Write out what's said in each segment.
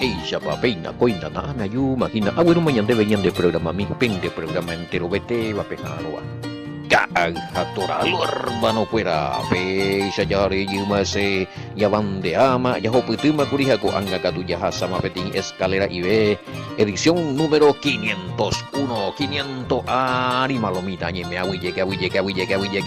Ella peina, coina, me ayuda, imagina. Ah, bueno, mañana venían de programa, mi pen de programa entero, vete, va a pegar, va. Kaagatora hermano fuera pe sayari yuma se ya bande ama ya hoputuma kuriha ko anga katu ya sama peting escalera IB edición número 501 500 ari malomita nye me awi llega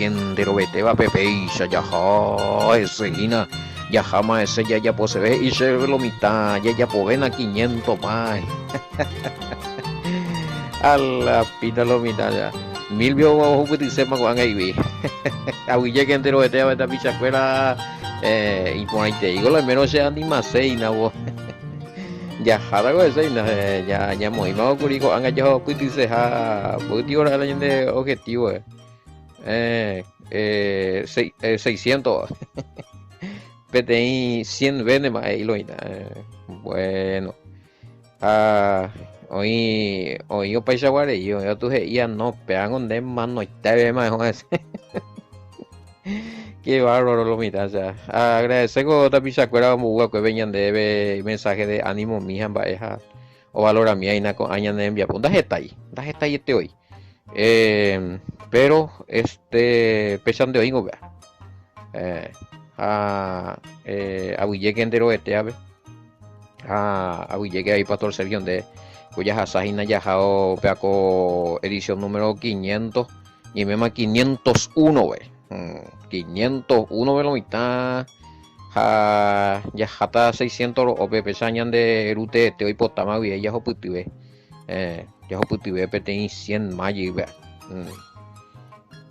entero vete va pepe ya ha ese gina ya jama ese ya posee y se lo mitad ya povena 500 más a la pita lo mitad ya Milvio huputisema ko anga iwi awije que entero ete aba picha fuera imponente digo lo menos sea anima seina wo ya hara go seina ya moi ma kuri ko anga yo putise ha puti ora la gente objetivo 600 PTI 100 vende más iloina bueno hoy yo paisa guare yo tu ya no pegan un de mano y te ve más qué bárbaro lo mira o sea agradezco esta pizza cuera muy que venían de mensaje de ánimo mija baeja o valora mía y na con aña de envía punta da está ahí este hoy pero pesan de hoy no vea a que entero este ave a que ahí pastor Sergio de cuya hasahina ya jao peaco edición número 500 y mema 501 ve 501 ve lo mitad ya jata 600 o pepe sañan de erute te hoy potama vi ya hoputive ya hoputive pete 100 mayi ve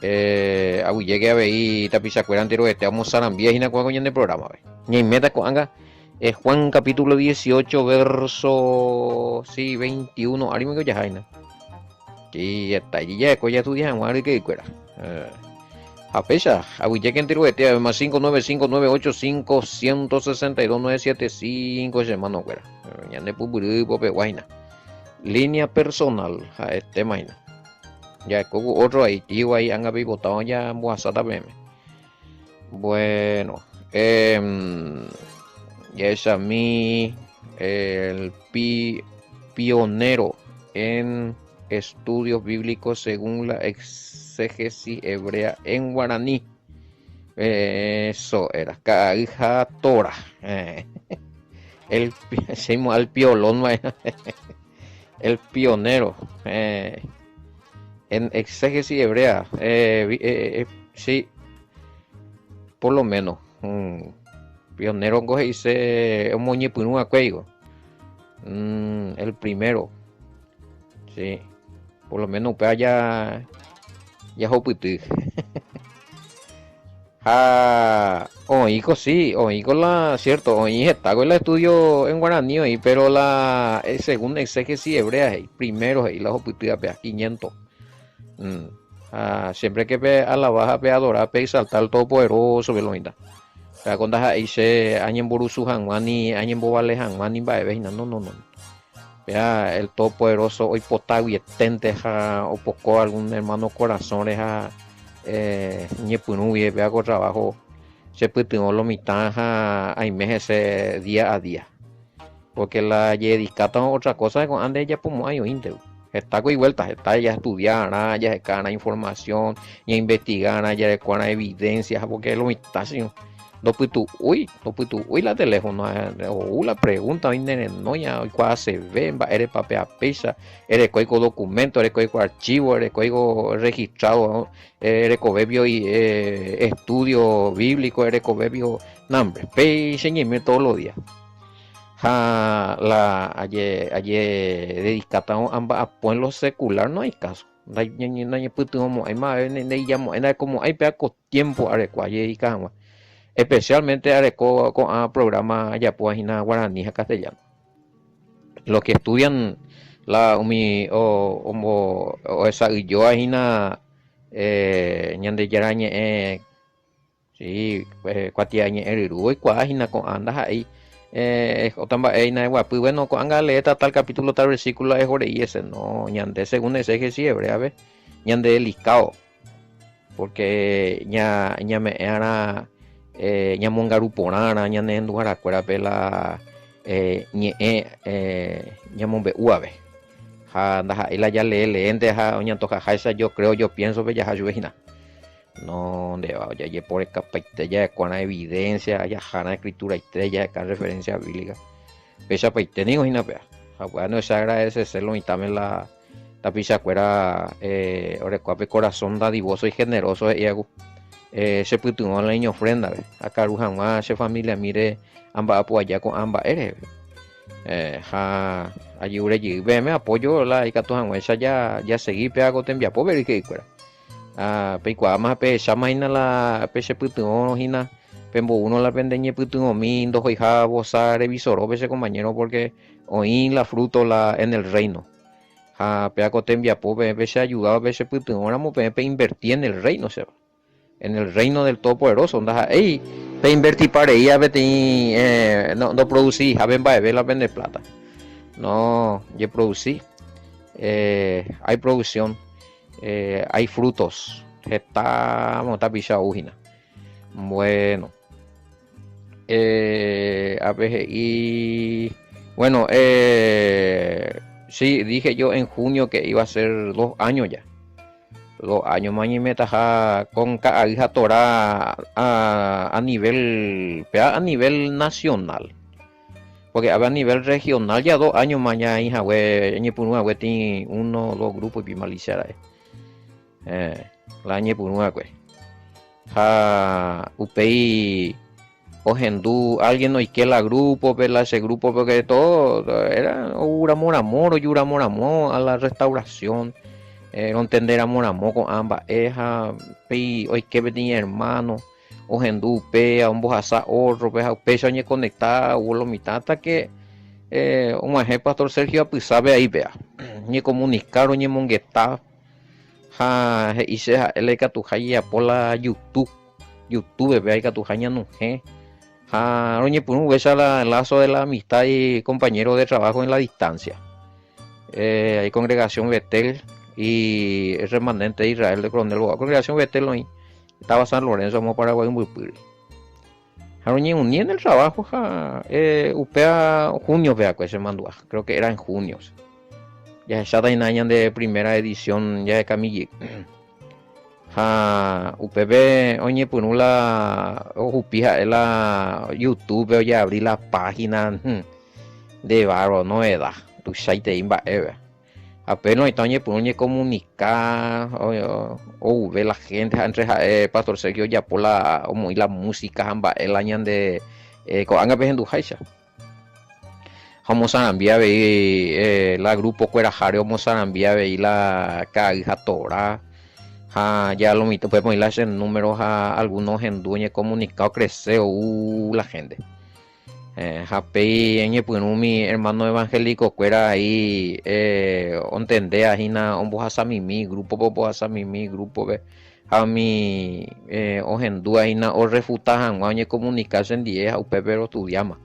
llegué a ver y tapiza cuera entero vamos a sarambies y na cuaco en el programa ve ni meta con anga Juan capítulo 18 verso 21 ahora me ya jaina y ya está y ya coya tu día en que cuera a pesar a que entero más 5959851629775 semana cuera ya de pupuru pope guaina línea personal a este maina ya coco otro ahí tío ahí han habido votado ya muasata meme bueno ya es a mí el pionero en estudios bíblicos según la exégesis hebrea en guaraní. Eso era Kaija Tora. El piolón, el pionero en exégesis hebrea. Sí, por lo menos. Pionero coge dice moñi punua cuello el primero sí por lo menos para ya hoputu oigo sí oigo la cierto oí está con el estudio en guaraní y pero la según exégesis hebrea primero y la hoputu a 500 siempre que ve a la baja pe adorar pe saltar todopoderoso velomita cuando dice añen borusu hanwani añen bobale hanwani va no vea el todopoderoso hoy potawi etente ja o poco algún hermano corazón ja ñepunu vea con trabajo se puede lo mitad hay meses día a día porque la dedicata otra cosa con ande ya como hay inte está con vueltas está ya estudiar ya se gana información ya investigar ya recuerda evidencias porque lo mitad no puedo uy la teléfono o la pregunta no ya cuál se ve eres papel a pesa eres código documento eres código archivo eres código registrado eres cobebio y estudio bíblico eres cobebio nombre pesa todos los días ayer dedicada a pueblo secular no hay caso no hay como hay poco tiempo adecuado especialmente con programa ya pues en guaraní castellano los que estudian la o esa yo ahina ñande yarañe sí cuatiañe eriru y cuajina con andas ahí otamba eina guapu bueno con anga leeta tal capítulo tal versículo es ore y ese no ñande según ese que sí hebre a ver ñande delicado porque ña me era ñamongaruporana ñanendu harakuera pela ñamombe uave ja ndaja ila ya leente ja oñantoja jaisa yo pienso que ya ayuvejina no de va ya por capaite ya con la evidencia ya jana escritura y ya con referencia bíblica pesa paite ni hina pea ja bueno se agradece serlo y también la tapiza cuera ore cuape corazón dadivoso y generoso y hago se putu la niño ofrenda acá rujama se familia mire amba apo allá con amba eres ja ayure y ve me apoyo la y cato esa ya seguí pe hago te envía pobre y que cuera pe kwa más pe chama ina la pe se putu hina pembo uno la pendeñe putu mindo hija bosa revisor ese compañero porque oí la fruto la en el reino ja pe hago te envía pobre pe se ayudaba pe se putu ahora mo pe invertir en el reino se va en el reino del Todopoderoso onda ey pe invertir para ella no producí ja ven va la vende plata no yo producí hay producción hay frutos está monta picha ujina bueno a ver y bueno sí dije yo en junio que iba a ser 2 años ya 2 años más y meta con hija Torah a nivel nacional porque a nivel regional ya 2 años más ya hija güey tiene 1 2 grupos y malicia la año punua güey ja upei ojendu alguien no que la grupo pero ese grupo porque todo era un amor a la restauración no entender amor con ambas hijas pei hoy que venía hermano ojendu pe a un bojasa otro pe se añe conectada o lo mitad hasta que un pastor Sergio pues sabe ahí vea ni comunicaron ni mongueta ja hice el que tu jaya por la YouTube vea que tu jaya no ja oye pues esa el lazo de la amistad y compañero de trabajo en la distancia hay congregación Betel y el remanente de Israel de Coronel Boa congregación Betel hoy estaba San Lorenzo como Paraguay un burpuri Haroñe uní en el trabajo ja upea junio vea que se mandó creo que era en junio ya está en año de primera edición ya de Camille ja UPB oye punula ojupija la YouTube ya abrí la página de barro no edad tu site imba eva apenas oye punye comunicar o ve la gente entre pastor Sergio ya por la como y la música amba el año de con anga pejendu jaisa Homosarambia ve la grupo Cuerajare Homosarambia ve la caja Torah ya lo mito podemos ir a hacer números a algunos endueños comunicados crece la gente japei en mi hermano evangélico cuera ahí entender ajina un bojasamimi grupo ve a mi ojendu ajina o refutajan guañe comunicarse en 10 pero estudiamos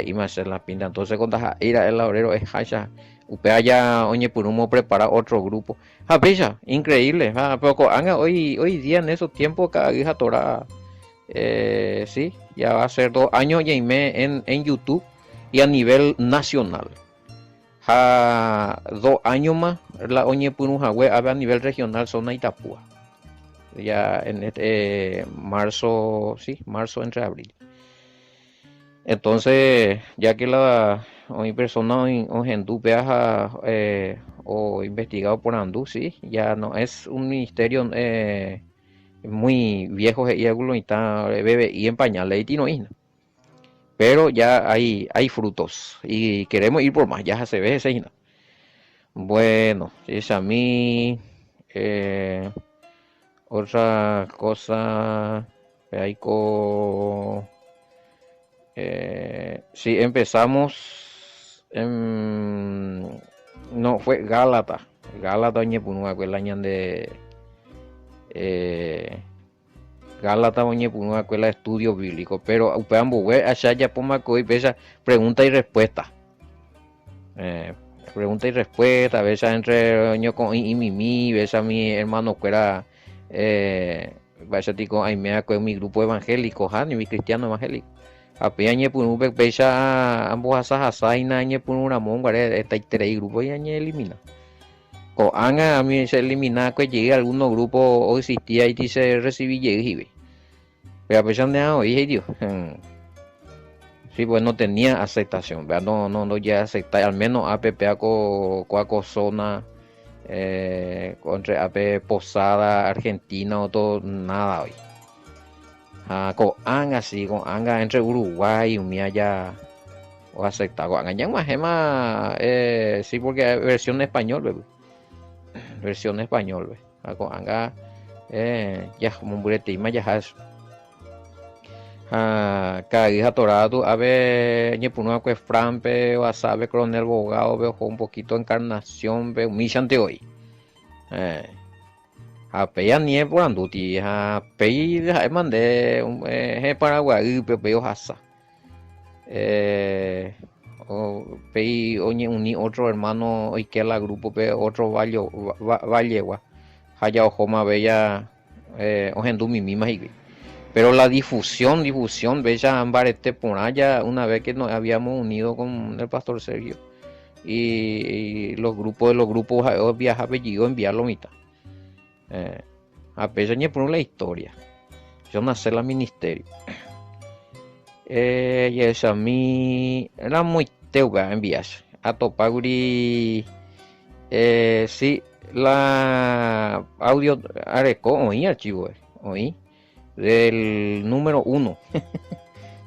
y más hacer la pinta entonces cuando ir el obrero es hasha upea ya oye por uno prepara otro grupo pisa increíble pero hoy día en esos tiempos cada hija Torah sí ya va a ser 2 años ya en YouTube y a nivel nacional 2 años más la oye por un web a nivel regional zona Itapúa ya en marzo entre abril. Entonces, ya que hay personas en viaja o investigado por Andú, sí, ya no es un ministerio muy viejo y está bebé y en pañales y no isna. Pero ya hay frutos y queremos ir por más, ya se ve ese isna. Bueno, es a mí otra cosa hay sí, empezamos no fue Gálata oñe punua que el año de Gálata oñe punua que la estudio bíblico pero upeambo we allá ya poma coi pesa pregunta y respuesta a veces entre oño con y mimi ves a mi hermano que era vaya tico ay me con mi grupo evangélico ni mi cristiano evangélico Ape añe punu pe pecha ambos asas asaina añe punu ramón guare esta itere grupo y añe elimina. Ko anga a mí se elimina que llegue a algunos grupos o existía y dice recibí llegue. Pero a pesar de hoy, Dios. Sí, pues no tenía aceptación, ¿verdad? No ya aceptar, al menos APP Coaco Zona, contra AP Posada, Argentina, o todo, nada hoy. Con anga sí, con anga entre Uruguay y Umia ya o aceptar, con anga ya más gema, sí, porque hay versión español, ¿ve? Versión español, ¿ve? Con anga, ya como un buretima ya es. Cada torado a ver ñepuno que frampe o sabe coronel bogado veo un poquito encarnación veo michante hoy a peya nie por anduti a pei de mande he paraguay peo hasa o pei oñe uni otro hermano hoy que la grupo pe otro vallegua haya ojoma bella ojendu mi misma y pero la difusión, bella Ambarete por allá, una vez que nos habíamos unido con el pastor Sergio y los grupos viaja apellido enviarlo mitad. A pesar de por la historia, yo nací en la ministerio. Y esa a mí era muy teuga enviar a Topaguri. Sí, la audio areco, oí archivo, oí. Del número 1.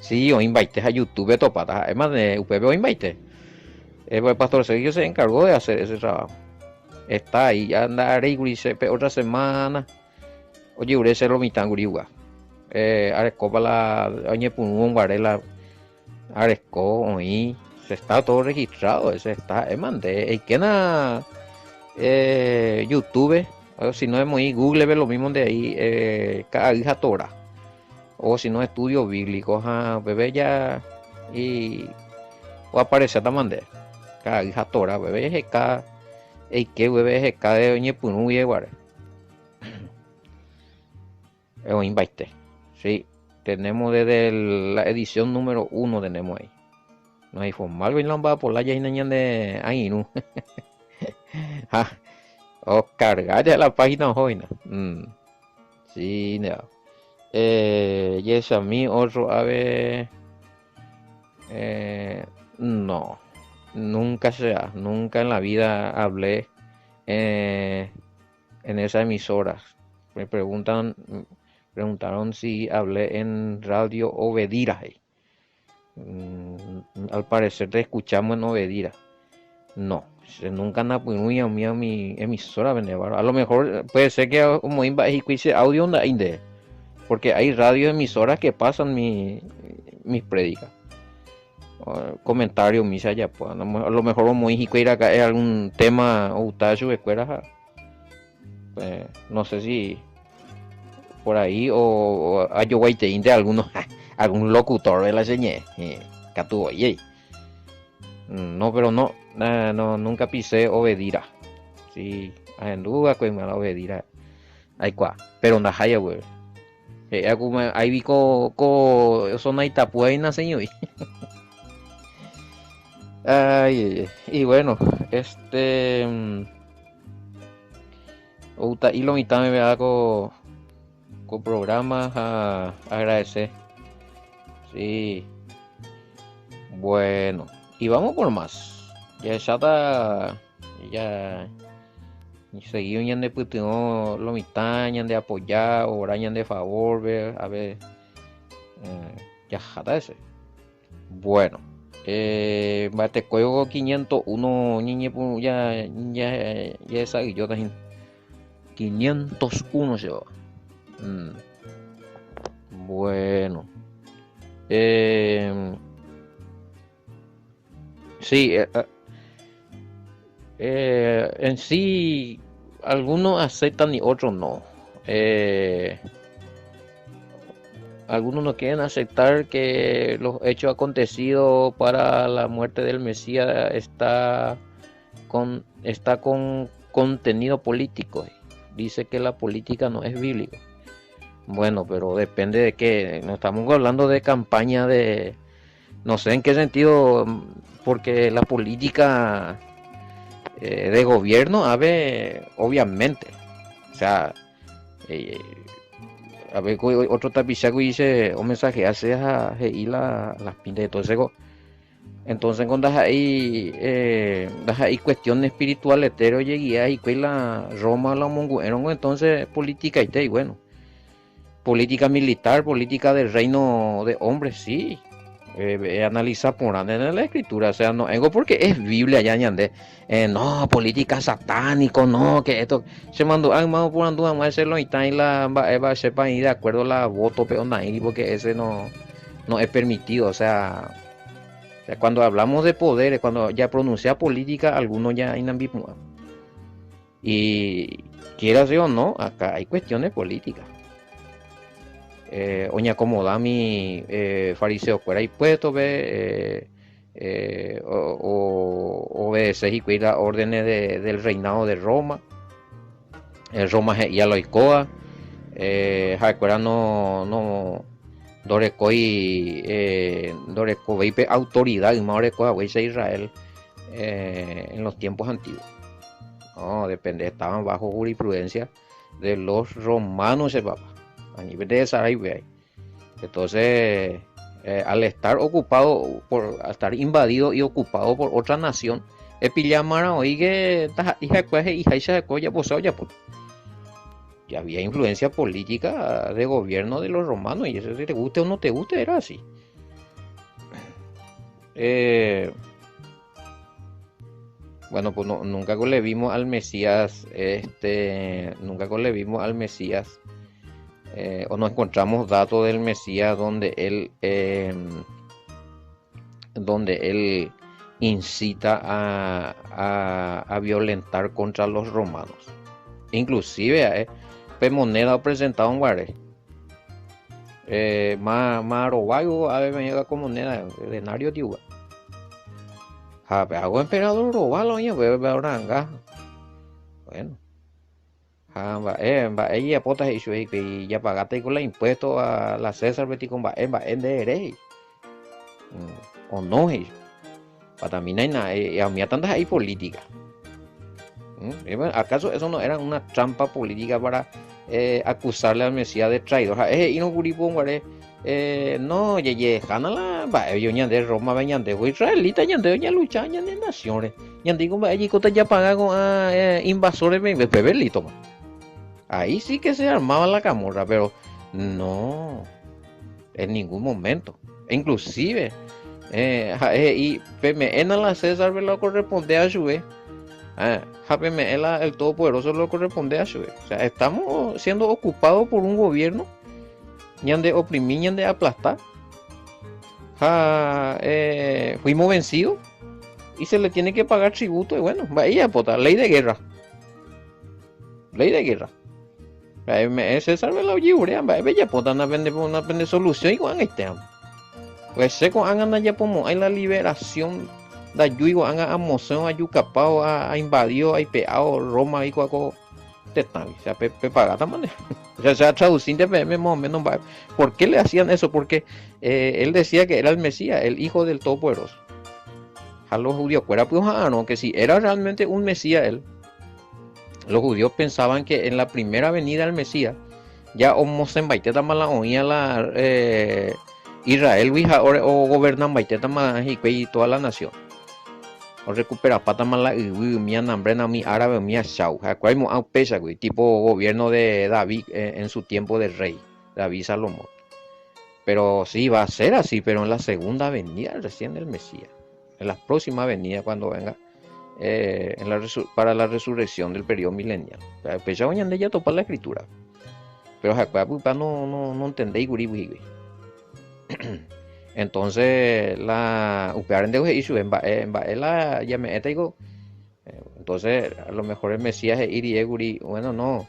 Sí, o invite a YouTube topata. Además de UPB o invite. El pastor Sergio se encargó de hacer ese trabajo. Está ahí, ya anda otra semana. Oye, ure se lo mitan guriuga. Aresco para la añe punun guarela. Aresco oí. Se está todo registrado. Ese está. Además de que na YouTube. O si no es muy Google, ve lo mismo de ahí. Cada hija Torah. O si no estudios bíblicos, bebé ya y o aparece tamande. Cada hija Torah, bebé es cada que bebé es cada de oñe punu y guare. Es un invite. Sí, tenemos desde la edición número 1 tenemos ahí. No hay formal bien lamba por la ya de ahí no. O cargar ya la página hoy. Sí, no. Y eso a mí otro ave no, nunca en la vida hablé en esa emisora. Preguntaron si hablé en Radio Obedira. Al parecer te escuchamos en Obedira. No, nunca napuinuya mi emisora a lo mejor puede ser que como hice audio inde. Porque hay radioemisoras que pasan mis prédicas. Comentarios mis allá, pues. A lo mejor vamos a ir acá es algún tema o utacho escuela. No sé si por ahí o yo guaiteín de algún locutor de la señé. Catu oye. No, pero no, nunca pisé Obedira. Sí, en duda que me la Obedira. Ay, cuá. Pero na haya, güey. Ahí vi zona Itapuena, señor. Y bueno, y lo mitad me da con programas a agradecer. Sí. Bueno, y vamos por más. Ya está, ya seguido ñan de putino lo mitad ñan de apoyar o ñan de favor ver a ver ya jata ese bueno bate juego 501 ñiñe ya esa yo también 501 se va bueno sí en sí, algunos aceptan y otros no. Algunos no quieren aceptar que los hechos acontecidos para la muerte del Mesías está con contenido político. Dice que la política no es bíblica. Bueno, pero depende de qué. No estamos hablando de campaña de, no sé en qué sentido, porque la política de gobierno, a ver, obviamente. O sea, eh, a ver, otro tapizaco dice, o mensaje hace a y las pintas de todo ese. Entonces, cuando das ahí cuestiones espirituales, pero llegué y que la Roma, la Mongo, entonces política y bueno. Política militar, política del reino de hombres, sí. Analiza por en la escritura, o sea, no algo porque es Biblia ya ñande. No, política satánico, no, que esto se mandó armado por andu más hacerlo y está la va sepa ir de acuerdo a la voto pero porque ese no es permitido, o sea, cuando hablamos de poderes, cuando ya pronuncia política, algunos ya inambimos. Y quieras o no, acá hay cuestiones políticas. Oña Comodami, fariseo fuera y puesto ve o obedecer y cuida órdenes del reinado de Roma. Roma ya lo icoa, jacuera no dorecoi dorecoi autoridad y más dorecoi a Israel en los tiempos antiguos. No, depende, estaban bajo jurisprudencia de los romanos, ese papa, a nivel de Saraybe. Entonces, al estar ocupado, al estar invadido y ocupado por otra nación, Epillamara, oye, ya había influencia política de gobierno de los romanos, y eso, si te guste o no te guste, era así. Bueno, pues nunca le vimos al Mesías, nunca le vimos al Mesías, o no encontramos datos del Mesías donde él incita a violentar contra los romanos. Inclusive, moneda presentado en Guare. Más robayo, a ver, me llega como moneda, denario de Uga. Hago emperador robalo, ya veo oranga. Bueno. Ella potas y ya pagaste con los impuestos a la César Betty con en de Erey. O no, para mí no hay nada, a mí tantas hay política. ¿Acaso eso no era una trampa política para acusarle al Mesías de traidor? Y no no, ye, hanala, va, yo ñande Roma, va ñande, israelita, ñande, ña lucha, ñande naciones, ñande, como allí cota ya paga con invasores, bebelito, ahí sí que se armaba la camorra, pero no, en ningún momento, inclusive, y PMN a la César lo corresponde a su vez. El Todopoderoso lo corresponde a su vez. O sea, estamos siendo ocupados por un gobierno ñan de oprimir, ñan de aplastar. Fuimos vencidos y se le tiene que pagar tributo. Y bueno, vaya pota, ley de guerra. Ley de guerra. César me lo lleve, bella pota, una pende solución igual este. Pues se con angan ya como hay la liberación da yuigo anga a moción a yucapao a invadió a peao Roma y cuaco tetami, o sea, pagata manera. O sea, traduciendo más o menos, ¿por qué le hacían eso? Porque él decía que era el Mesías, el hijo del Todopoderoso. A los judíos, no, que si era realmente un Mesías él, los judíos pensaban que en la primera venida del Mesías, ya Omosen Baiteta mala oía la Israel o gobernan Baiteta más y toda la nación. O recupera pata mala y mi anambrena mi árabe mi chau acuaimo a pesa tipo gobierno de David en su tiempo de rey David Salomón, pero sí va a ser así, pero en la segunda venida recién del Mesías, en la próxima venida cuando venga para la resurrección del periodo milenial. Pesa oñande ya topa la escritura, pero acuapupa no entendéis guri. Entonces la upearen de issue en la ya me digo, entonces a lo mejor el Mesías iría guri, bueno no,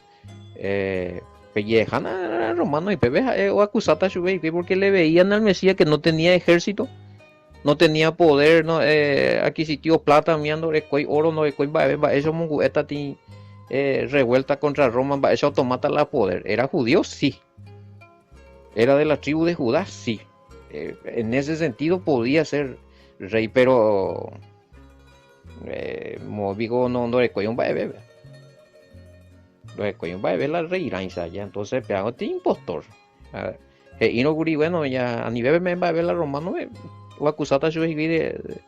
pellejana romano y pebe o acusata su porque le veían al Mesías que no tenía ejército, no tenía poder, no adquisitivo, plata, miando oro, no eso mongueta ti revuelta contra Roma, eso automata la poder, era judío sí, Era de la tribu de Judá, sí. En ese sentido podía ser rey, pero Movigo no recuerdo un bebé. Lo recuerdo un bebé la rey Irainsa ya. Entonces, pero este impostor. Y no guri, bueno, ya a nivel me va a ver la romano, o acusada yo de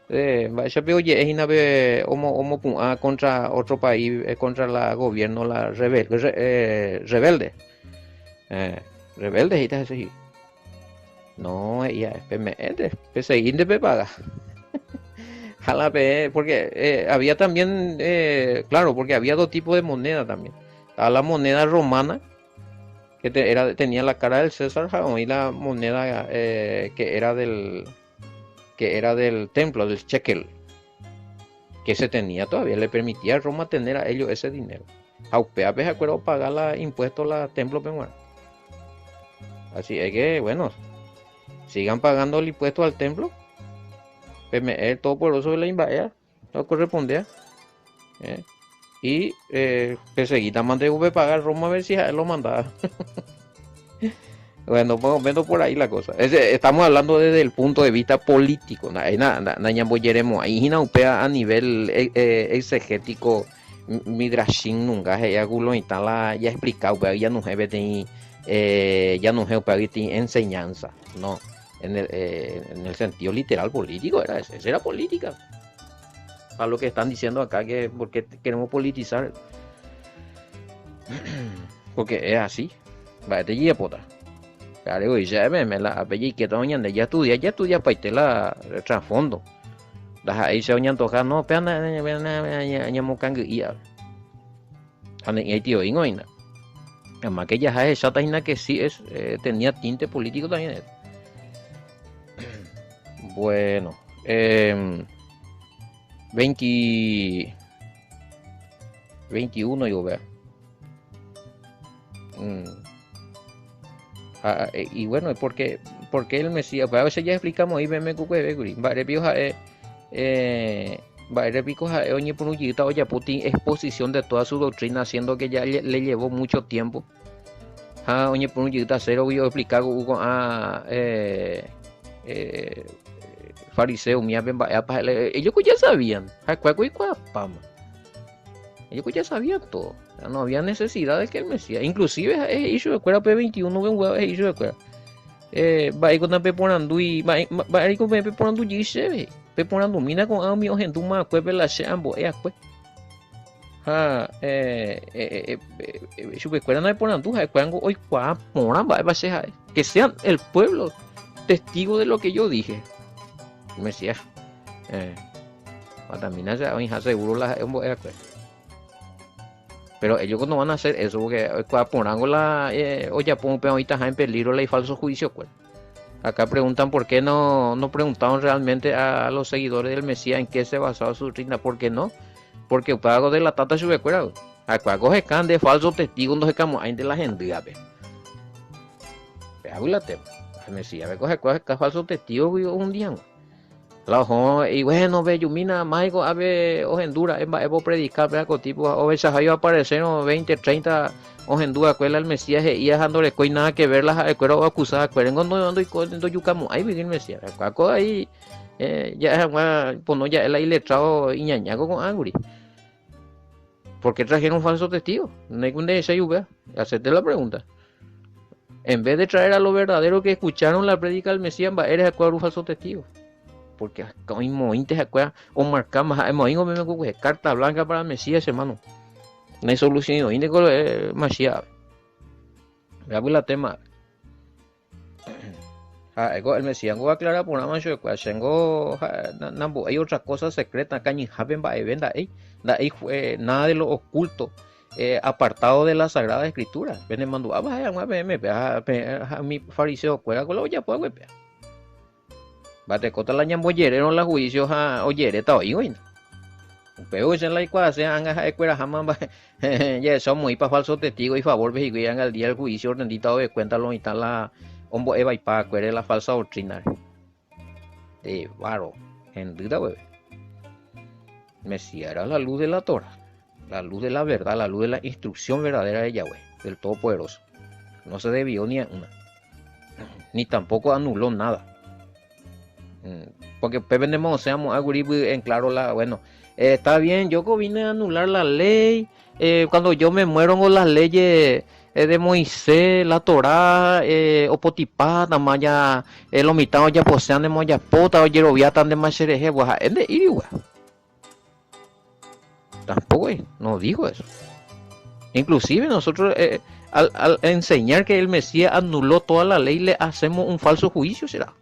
ya veo oye, es inave homo contra otro país, contra la gobierno, la rebelde. Eh, rebelde, y te así. No, ya, PSI de paga. Jala, porque había también, claro, porque había dos tipos de moneda también. Estaba la moneda romana, que tenía la cara del César, y la moneda que era del templo, del shekel, que se tenía todavía, le permitía a Roma tener a ellos ese dinero. Aupea, se acuerdo pagar los impuestos a la templo peruano. Así es que, bueno, sigan pagando el impuesto al templo. PME todopoderoso de la invadea, no correspondía. ¿Eh? Y Peseguita mandó pagar Roma a ver si a él lo mandaba. Bueno, más o menos por ahí la cosa. Estamos hablando desde el punto de vista político. Ahí a nivel exegético. Midrashin nunca ya gulo y tal ya explicado, pero ya no ya no enseñanza, no, en el sentido literal político esa era política. Para lo que están diciendo acá que porque queremos politizar, porque es así. Va te guía pota. Claro, y ya me la apellido que doña ya estudia para la trasfondo. Las ahí se oñan tocar no pena ñamo canguía. Ane tío ingoina. Además que ya es esa taina que sí es tenía tinte político también. Bueno, 20 21 yo veo. Y bueno, porque el Mesías, pues a veces ya explicamos ahí, veme cuque, vale, pioja, vale, pico, oye, por un yita, oye, Putin, exposición de toda su doctrina, haciendo que ya le llevó mucho tiempo. Oye, por un yita, cero, voy a explicar, fariseo, ellos ya sabían, ellos ya sabían todo. No había necesidad de que el Mesías, inclusive es hizo de cuera P21 es hizo de cuera. Va a ir con peponando y va a ir con peponando y se ve peponando mina con a mi ojen tu más cueve la chambo pues su cuera no es ponando cuando hoy mora va a ser que sean el pueblo testigo de lo que yo dije. Mesías también seguro la pero ellos no van a hacer eso porque ponen la oye pon ahorita en peligro la y falso juicio pues. Acá preguntan por qué no preguntaron realmente a los seguidores del Mesías en qué se basaba su doctrina. ¿Por qué no? Porque pago de la tata sube cuera. Acá coge can de falsos testigos no se camo ahí de la gente ya ve. La tema. El Mesías me coge falsos testigos un día. Y bueno, ve, Yumina, Maigo, a ver, Ojendura, Evo predicar, vea, con tipo, o ve, Sahayo aparecer, 20, 30, Ojendura, cuela el Mesías, y Jandore, coi nada que ver, las acuerdo acusadas, cuerengo, no, ando, yucamo, ahí viene el Mesías, cuaco ahí, ya es pues no, ya él ahí letrado, iñañaco con Anguri. ¿Por qué trajeron falsos testigos? No hay que esa lluvia, hacerte la pregunta. En vez de traer a los verdaderos que escucharon la prédica del Mesías, eres a cuadro falso testigo. Porque como inmointe se acuerda o marcamos me carta blanca para el Mesías, hermano. No hay solución, índico Mashiach. Veamos la tema. El Mesías va a aclarar por una mancha tengo hay otras cosas secretas cañi happen by venda nada de lo oculto apartado de la Sagrada Escritura. Ven mando a mi fariseo cuela con la olla pues bate cota la ñamboyere no la juicios a oyere ta oí pero en la ecuación anga escuela jamás ya somos muy para falso testigo y favor vejigan al día del juicio renditado de cuenta lo está la hombo eva y pa cuere la falsa doctrina de varo en duda bebé Mesías era la luz de la Torah, la luz de la verdad, la luz de la instrucción verdadera de Yahweh, del Todopoderoso. No se debió ni a una. ni tampoco anuló nada. Porque Pepe de Moseamos en claro bueno, está bien, yo vine a anular la ley, cuando yo me muero con las leyes de Moisés, la Torá, Opotipá, Tamaya, los mitados ya posean de Moyapota, o Yerobiatan de Machereje, Guaja, es de Iriwa. Tampoco no dijo eso. Inclusive nosotros, al enseñar que el Mesías anuló toda la ley, le hacemos un falso juicio, ¿será?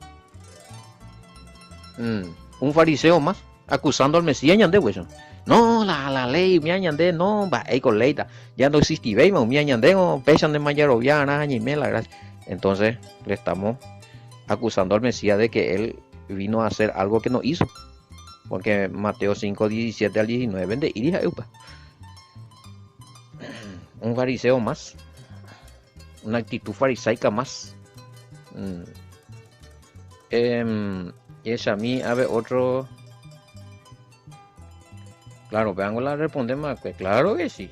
Un fariseo más, acusando al Mesías, ñande, hueso. No, la ley, mi añande, no, va, con ley, ya no existe, veis, mi añande, pesan de Mayaroviana, añime, la gracia. Entonces, le estamos acusando al Mesías de que él vino a hacer algo que no hizo. Porque Mateo 5, 17 al 19, de Iria Eupa. Un fariseo más, una actitud farisaica más. Es a mí, a ver, otro. Claro, vean la respondemos, pues claro que sí.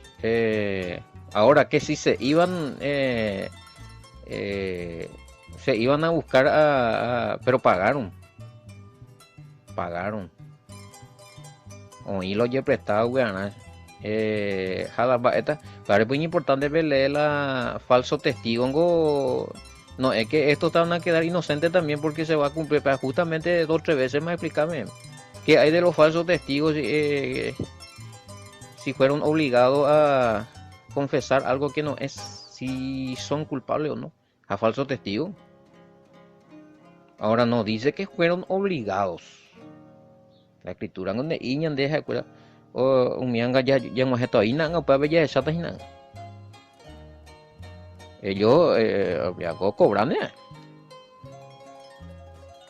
Ahora que si se iban a buscar pero pagaron. O y lo he prestado, ganar. Claro, es muy importante verle la falso testigo. No, es que estos van a quedar inocentes también porque se va a cumplir. Pero justamente 2 o 3 veces más explícame qué hay de los falsos testigos si fueron obligados a confesar algo que no es, si son culpables o no, a falso testigo. Ahora no dice que fueron obligados. La escritura donde iñan deja o un mianga ya no se está inanga para ver ya esa tajina. Ellos ya cobran.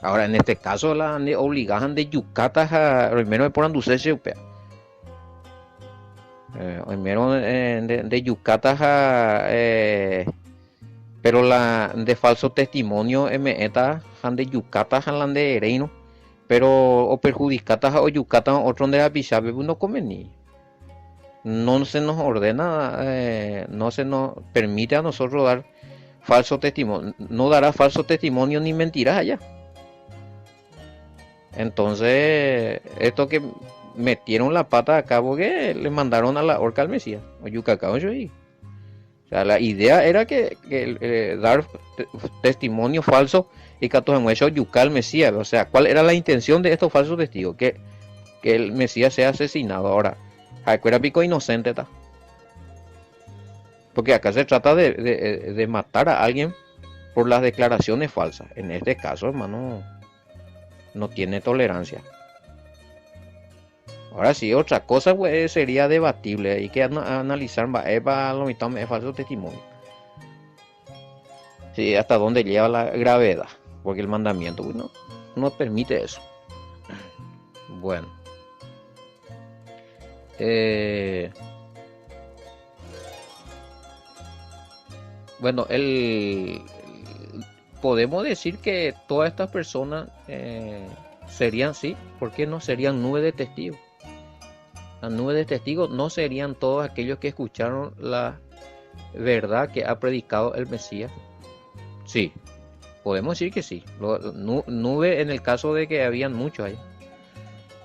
Ahora en este caso la obligaban de yucatas a primero me ponen dulce primero de yucatas pero la de falso testimonio meta han de yucatas han de reino pero o perjudicatas o yucatas otro de la pisabe no comen ni no se nos ordena no se nos permite a nosotros dar falso testimonio, no dará falso testimonio ni mentiras allá. Entonces esto que metieron la pata a cabo que le mandaron a la horca al Mesías o yucacao yo ahí. O sea, la idea era que dar testimonio falso y que todos hemos yuca al Mesías. O sea, ¿cuál era la intención de estos falsos testigos? Que el Mesías sea asesinado. Ahora, ¿acuerda pico inocente está? Porque acá se trata de matar a alguien por las declaraciones falsas. En este caso, hermano, no tiene tolerancia. Ahora sí, otra cosa pues, sería debatible. Hay que analizar para lo mismo es falso testimonio. Sí, hasta dónde lleva la gravedad. Porque el mandamiento pues, no permite eso. Bueno. Bueno, podemos decir que todas estas personas serían, sí, ¿por qué no serían nube de testigos? Las nubes de testigos no serían todos aquellos que escucharon la verdad que ha predicado el Mesías. Sí, podemos decir que sí. Nube en el caso de que habían muchos ahí.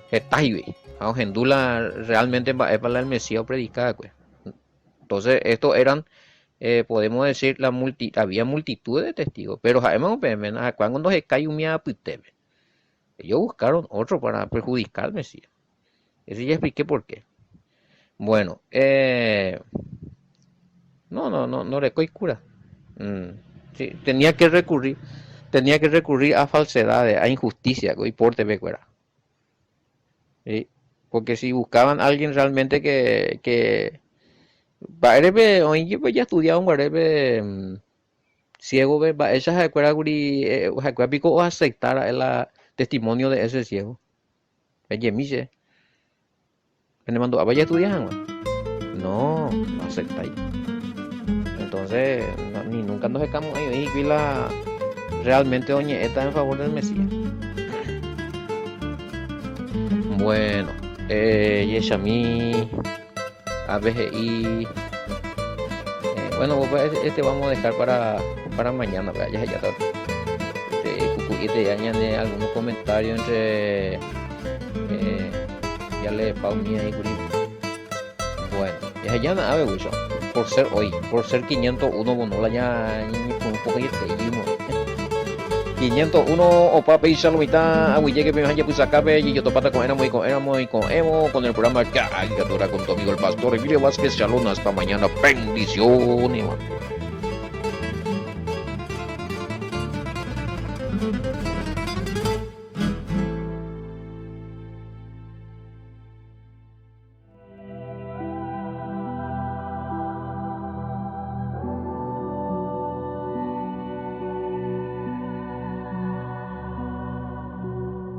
Getaibe, Gendula realmente para el Mesías predicada. Pues. Entonces, estos eran, podemos decir, había multitud de testigos. Pero cuando se cae un ellos buscaron otro para perjudicar al Mesías. Eso ya expliqué por qué. Bueno, no recoy cura. Sí, tenía que recurrir a falsedades, a injusticia, y por TV fuera. ¿Sí? Porque si buscaban a alguien realmente que hoy ya estudiaba un guarebe ciego, esa se acuerda pico o aceptar el testimonio de ese ciego. Ella me mandó, ¿vaya a estudiar? No aceptáis. Entonces, ni nunca nos dejamos ahí y realmente doña está en favor del Mesías. Bueno, Yeshami, ABGI. Bueno, este vamos a dejar para mañana, ya está. tucuite ya añade algunos comentarios entre ya le paumía y curi. Bueno, ya ya nada me gusta. Por ser hoy, por ser 501 bonola ya un poco y te 501 opa peisa lo mitad aguille que me haya pues acá y yo topata con emo con el programa Caricatura con tu amigo el pastor Emilio Vázquez. Shalom, hasta mañana, bendiciones.